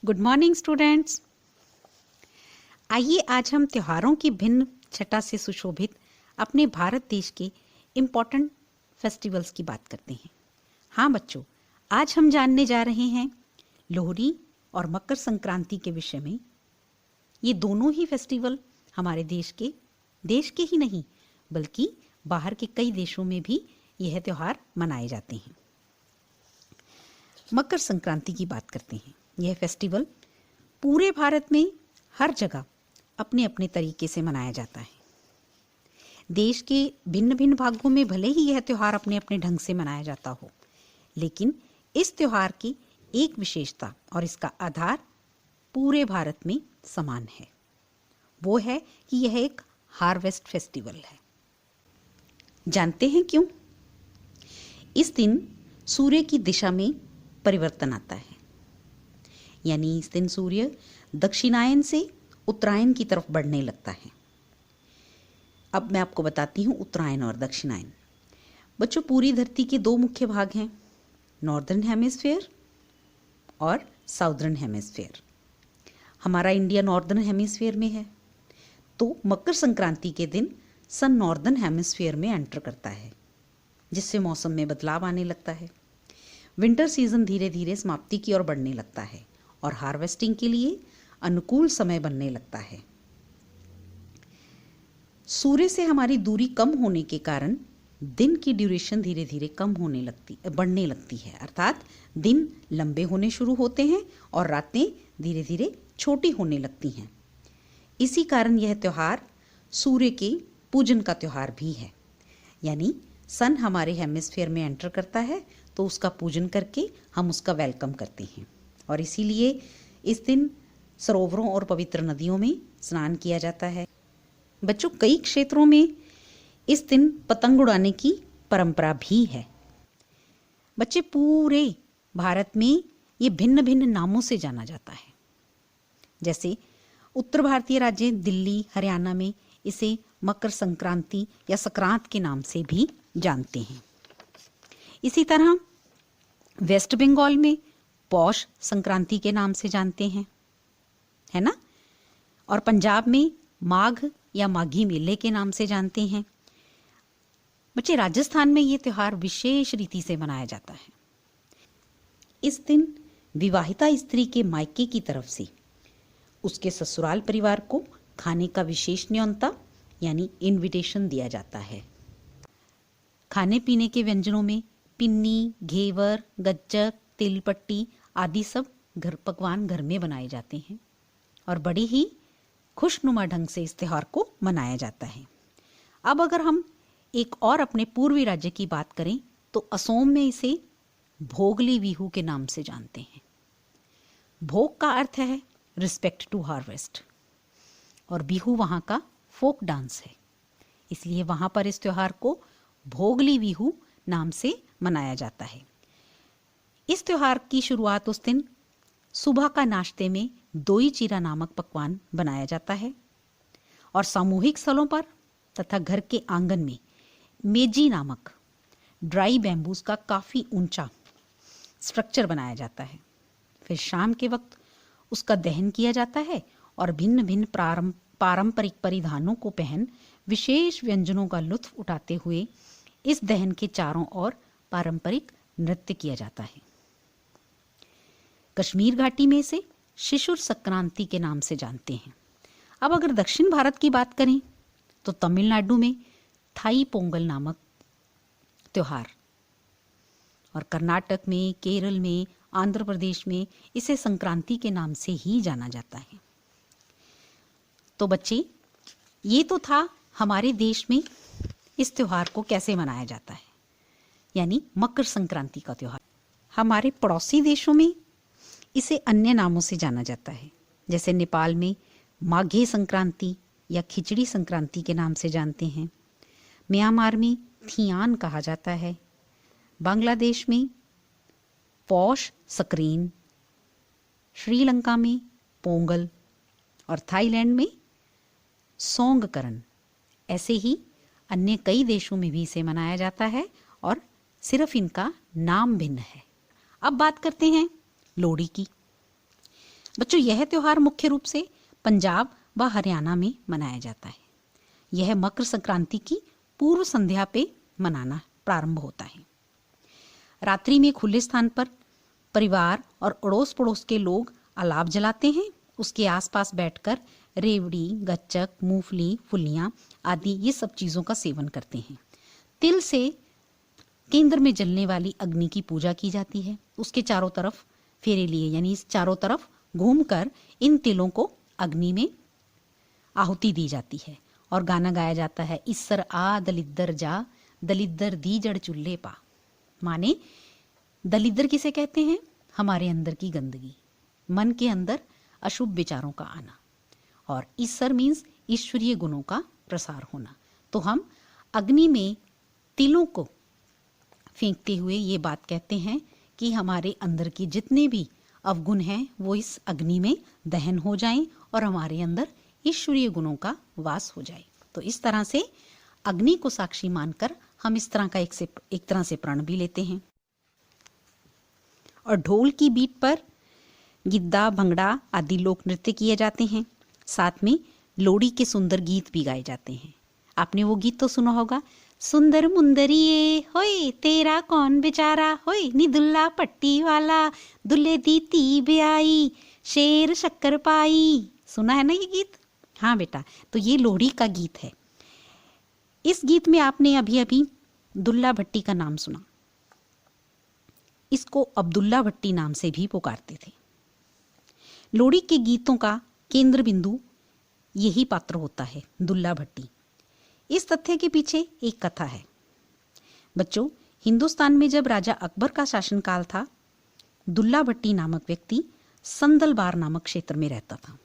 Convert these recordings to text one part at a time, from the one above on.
Good morning students. आइए आज हम त्योहारों की भिन्न छटा से सुशोभित अपने भारत देश के इम्पॉर्टेंट फेस्टिवल्स की बात करते हैं। हाँ बच्चों, आज हम जानने जा रहे हैं लोहड़ी और मकर संक्रांति के विषय में। ये दोनों ही फेस्टिवल हमारे देश के ही नहीं बल्कि बाहर के कई देशों में भी यह त्यौहार मनाए जाते हैं। मकर संक्रांति की बात करते हैं। यह फेस्टिवल पूरे भारत में हर जगह अपने अपने तरीके से मनाया जाता है। देश के भिन्न भिन्न भागों में भले ही यह त्यौहार अपने अपने ढंग से मनाया जाता हो, लेकिन इस त्यौहार की एक विशेषता और इसका आधार पूरे भारत में समान है। वो है कि यह एक हार्वेस्ट फेस्टिवल है। जानते हैं क्यों? इस दिन सूर्य की दिशा में परिवर्तन आता है, यानी इस दिन सूर्य दक्षिणायन से उत्तरायण की तरफ बढ़ने लगता है। अब मैं आपको बताती हूँ उत्तरायण और दक्षिणायन। बच्चों, पूरी धरती के दो मुख्य भाग हैं, नॉर्दर्न हेमिस्फीयर और साउदर्न हेमिस्फीयर। हमारा इंडिया नॉर्दर्न हेमिस्फीयर में है, तो मकर संक्रांति के दिन सन नॉर्दर्न हेमिस्फीयर में एंटर करता है, जिससे मौसम में बदलाव आने लगता है। विंटर सीजन धीरे धीरे समाप्ति की ओर बढ़ने लगता है और हार्वेस्टिंग के लिए अनुकूल समय बनने लगता है। सूर्य से हमारी दूरी कम होने के कारण दिन की ड्यूरेशन धीरे धीरे बढ़ने लगती है, अर्थात दिन लंबे होने शुरू होते हैं और रातें धीरे धीरे छोटी होने लगती हैं। इसी कारण यह त्यौहार सूर्य के पूजन का त्यौहार भी है, यानी सन हमारे हेमिस्फीयर में एंटर करता है तो उसका पूजन करके हम उसका वेलकम करते हैं। और इसीलिए इस दिन सरोवरों और पवित्र नदियों में स्नान किया जाता है। बच्चों, कई क्षेत्रों में इस दिन पतंग उड़ाने की परंपरा भी है। बच्चे, पूरे भारत में ये भिन्न भिन्न नामों से जाना जाता है। जैसे उत्तर भारतीय राज्य दिल्ली, हरियाणा में इसे मकर संक्रांति या संक्रांत के नाम से भी जानते हैं। इसी तरह वेस्ट बंगाल में पौष संक्रांति के नाम से जानते हैं, है ना? और पंजाब में माघ या माघी मेले के नाम से जानते हैं। बच्चे, राजस्थान में ये त्यौहार विशेष रीति से मनाया जाता है। इस दिन विवाहिता स्त्री के मायके की तरफ से उसके ससुराल परिवार को खाने का विशेष न्योता यानी इनविटेशन दिया जाता है। खाने पीने के व्यंजनों में पिन्नी, घेवर, गज्जक, तिलपट्टी आदि सब पकवान घर में बनाए जाते हैं और बड़ी ही खुशनुमा ढंग से इस त्यौहार को मनाया जाता है। अब अगर हम एक और अपने पूर्वी राज्य की बात करें तो असम में इसे भोगली बिहू के नाम से जानते हैं। भोग का अर्थ है रिस्पेक्ट टू हार्वेस्ट और बिहू वहाँ का फोक डांस है, इसलिए वहाँ पर इस त्यौहार को भोगली बिहू नाम से मनाया जाता है। इस त्यौहार की शुरुआत उस दिन सुबह का नाश्ते में दोई चिरा नामक पकवान बनाया जाता है और सामूहिक स्थलों पर तथा घर के आंगन में मेजी नामक ड्राई बैम्बूस का काफ़ी ऊंचा स्ट्रक्चर बनाया जाता है। फिर शाम के वक्त उसका दहन किया जाता है और भिन्न भिन्न पारंपरिक परिधानों को पहन विशेष व्यंजनों का लुत्फ उठाते हुए इस दहन के चारों ओर पारंपरिक नृत्य किया जाता है। कश्मीर घाटी में इसे शिशुर संक्रांति के नाम से जानते हैं। अब अगर दक्षिण भारत की बात करें तो तमिलनाडु में थाई पोंगल नामक त्योहार और कर्नाटक में, केरल में, आंध्र प्रदेश में इसे संक्रांति के नाम से ही जाना जाता है। तो बच्चे, ये तो था हमारे देश में इस त्यौहार को कैसे मनाया जाता है, यानी मकर संक्रांति का त्यौहार। हमारे पड़ोसी देशों में इसे अन्य नामों से जाना जाता है। जैसे नेपाल में माघे संक्रांति या खिचड़ी संक्रांति के नाम से जानते हैं। म्यांमार में थियान कहा जाता है। बांग्लादेश में पौष सक्रेन, श्रीलंका में पोंगल और थाईलैंड में सोंगकरन। ऐसे ही अन्य कई देशों में भी इसे मनाया जाता है और सिर्फ इनका नाम भिन्न है। अब बात करते हैं लोहड़ी की। बच्चों, यह त्योहार मुख्य रूप से पंजाब व हरियाणा में मनाया जाता है। यह मकर संक्रांति की पूर्व संध्या पे मनाना प्रारंभ होता है। रात्रि में खुले स्थान पर परिवार और अड़ोस पड़ोस के लोग अलाव जलाते हैं। उसके आसपास बैठकर रेवड़ी, गच्चक, मूंगफली, फुलियां आदि ये सब चीज़ों का सेवन करते हैं। तिल से केंद्र में जलने वाली अग्नि की पूजा की जाती है। उसके चारों तरफ फेरे लिए, यानी इस चारों तरफ घूमकर इन तिलों को अग्नि में आहुति दी जाती है और गाना गाया जाता है, इस्सर आ दलिद्दर जा, दलिद्दर दी जड़ चूल्हे पा। माने दलिद्दर किसे कहते हैं? हमारे अंदर की गंदगी, मन के अंदर अशुभ विचारों का आना, और ईश्वर मीन्स ईश्वरीय गुणों का प्रसार होना। तो हम अग्नि में तिलों को फेंकते हुए ये बात कहते हैं कि हमारे अंदर के जितने भी अवगुण हैं वो इस अग्नि में दहन हो जाएं और हमारे अंदर ईश्वरीय गुणों का वास हो जाए। तो इस तरह से अग्नि को साक्षी मानकर हम इस तरह का एक तरह से प्रण भी लेते हैं। और ढोल की बीट पर गिद्दा, भंगड़ा आदि लोक नृत्य किए जाते हैं। साथ में लोहड़ी के सुंदर गीत भी गाए जाते हैं। आपने वो गीत तो सुना होगा, सुंदर मुंदरिए होए तेरा कौन बेचारा, होए नी दुल्ला पट्टी वाला, दुल्ले दी ती ब्याई, शेर शक्कर पाई। सुना है ना ये गीत? हाँ बेटा, तो ये लोहड़ी का गीत है। इस गीत में आपने अभी अभी दुल्ला भट्टी का नाम सुना। इसको अब्दुल्ला भट्टी नाम से भी पुकारते थे। लोहड़ी के गीतों का केंद्र बिंदु यही पात्र होता है, दुल्ला भट्टी। इस तथ्य के पीछे एक कथा है। बच्चों, हिंदुस्तान में जब राजा अकबर का शासनकाल था, दुल्ला भट्टी नामक व्यक्ति संदलबार नामक क्षेत्र में रहता था।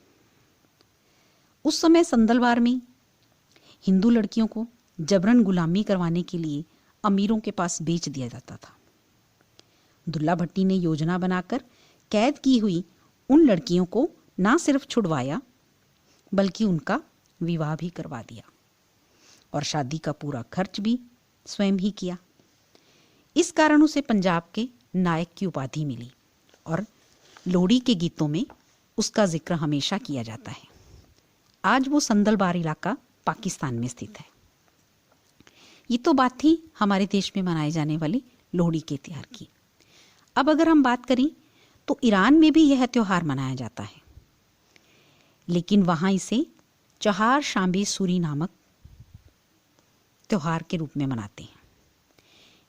उस समय संदलबार में हिंदू लड़कियों को जबरन गुलामी करवाने के लिए अमीरों के पास बेच दिया जाता था। दुल्ला भट्टी ने योजना बनाकर कैद की हुई उन लड़कियों को ना सिर्फ छुड़वाया बल्कि उनका विवाह भी करवा दिया और शादी का पूरा खर्च भी स्वयं ही किया। इस कारण उसे पंजाब के नायक की उपाधि मिली और लोहड़ी के गीतों में उसका जिक्र हमेशा किया जाता है। आज वो संदलबार इलाका पाकिस्तान में स्थित है। ये तो बात थी हमारे देश में मनाए जाने वाली लोहड़ी के त्योहार की। अब अगर हम बात करें तो ईरान में भी यह त्योहार मनाया जाता है, लेकिन वहाँ इसे चहार शांबे सूरी नामक त्योहार के रूप में मनाते हैं।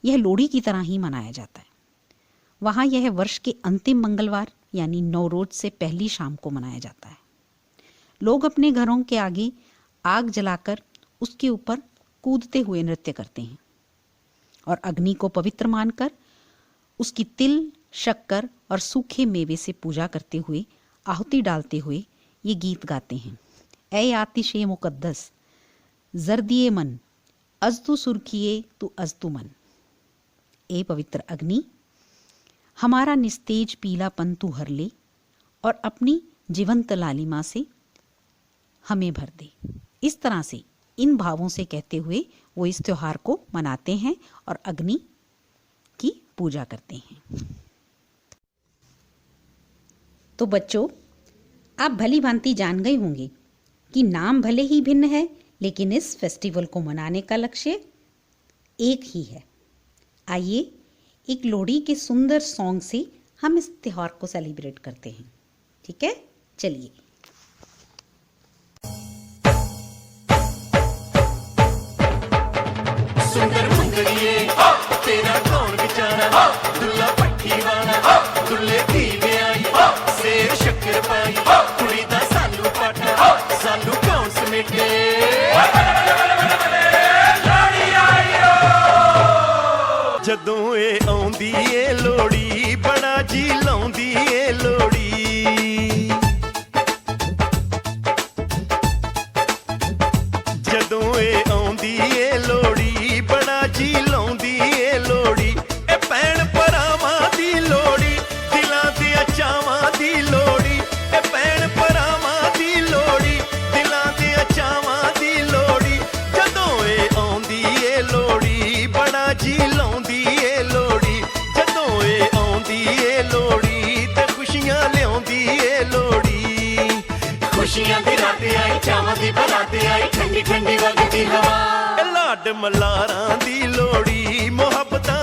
यह लोहड़ी की तरह ही मनाया जाता है। वहाँ यह वर्ष के अंतिम मंगलवार यानी नवरोज से पहली शाम को मनाया जाता है। लोग अपने घरों के आगे आग जलाकर उसके ऊपर कूदते हुए नृत्य करते हैं और अग्नि को पवित्र मानकर उसकी तिल, शक्कर और सूखे मेवे से पूजा करते हुए, आहुति डालते हुए ये गीत गाते हैं। ऐ आतिशे मुकद्दस जर्दिए मन, अज तू सुर्खिए तू अज तू मन। ए पवित्र अग्नि, हमारा निस्तेज पीलापन तू हर ले और अपनी जीवंत लालिमा से हमें भर दे। इस तरह से इन भावों से कहते हुए वो इस त्योहार को मनाते हैं और अग्नि की पूजा करते हैं। तो बच्चों, आप भली भांति जान गए होंगे कि नाम भले ही भिन्न है, लेकिन इस फेस्टिवल को मनाने का लक्ष्य एक ही है। आइए एक लोहड़ी के सुंदर सॉन्ग से हम इस त्योहार को सेलिब्रेट करते हैं। ठीक है, चलिए। सुंदर मुंदरिए तेरा कौन बेचारा, दुल्ला पट्टी वाला, दुल्ले दी ब्याई, सेर शक्कर पाई, कुड़ी दा सालू पाटा, सालू कौन समेटे। जदों ए आउंदी ए लोहड़ी, बड़ा जी लाउंदी ए लोहड़ी। जदों ए आउंदी ए लोहड़ी, बड़ा जी लाउंदी ए लोहड़ी। ए भैण भरावां दी लोहड़ी, दिलां दियां चावां दी लोहड़ी। ए खुशियां दी रात आई चावां दी बरात आई ठंडी ठंडी वगदी हवा ਲਾਡ ਮਲਾਰਾਂ ਦੀ ਲੋੜੀ ਮੁਹੱਬਤਾਂ